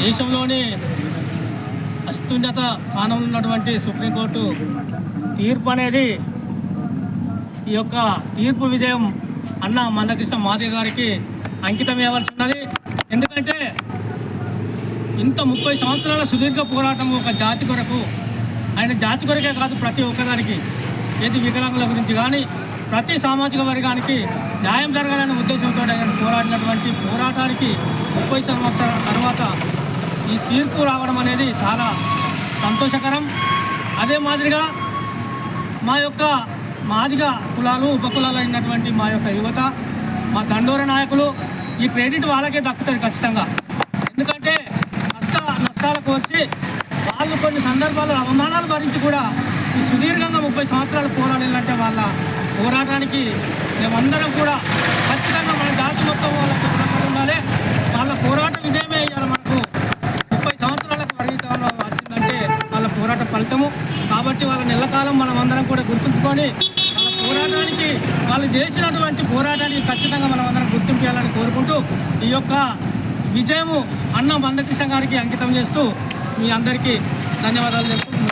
దేశంలోని అత్యున్నత స్థానంలో ఉన్నటువంటి సుప్రీంకోర్టు తీర్పు అనేది ఈ యొక్క తీర్పు విజయం అన్న మందకృష్ణ మాదిగ గారికి అంకితం ఇవ్వాల్సి ఉన్నది. ఎందుకంటే ఇంత 30 సంవత్సరాల సుదీర్ఘ పోరాటం ఒక జాతి కొరకు, ఆయన జాతి కొరకే కాదు ప్రతి ఒక్కదానికి, ఏది వికలాంగుల గురించి కానీ ప్రతి సామాజిక వర్గానికి న్యాయం జరగాలనే ఉద్దేశంతో ఆయన పోరాడినటువంటి పోరాటానికి 30 సంవత్సరాల తర్వాత ఈ తీర్పు రావడం అనేది చాలా సంతోషకరం. అదే మాదిరిగా మా యొక్క మాదిగ కులాలు ఉపకులాలు అయినటువంటి మా యొక్క యువత, మా దండోర నాయకులు, ఈ క్రెడిట్ వాళ్ళకే దక్కుతుంది ఖచ్చితంగా. ఎందుకంటే నష్టాలకు వచ్చి వాళ్ళు కొన్ని సందర్భాల్లో అవమానాలు భరించి కూడా ఈ సుదీర్ఘంగా 30 సంవత్సరాలు పోరాడాలంటే వాళ్ళ పోరాటానికి మేమందరం కూడా ఖచ్చితంగా మన జాతి మొత్తం వాళ్ళకి ఉండాలి. వాళ్ళ పోరాట విజయమే ఇవాళ మనకు 30 సంవత్సరాలకు పరిమితంలో వచ్చిందంటే వాళ్ళ పోరాట ఫలితము. కాబట్టి వాళ్ళని ఎల్లకాలం మనం అందరం కూడా గుర్తుంచుకొని వాళ్ళ పోరాటానికి, వాళ్ళు చేసినటువంటి పోరాటానికి ఖచ్చితంగా మనం అందరం గుర్తింపు చేయాలని కోరుకుంటూ ఈ యొక్క విజయము అన్న మందకృష్ణ గారికి అంకితం చేస్తూ మీ అందరికీ ధన్యవాదాలు చెప్తూ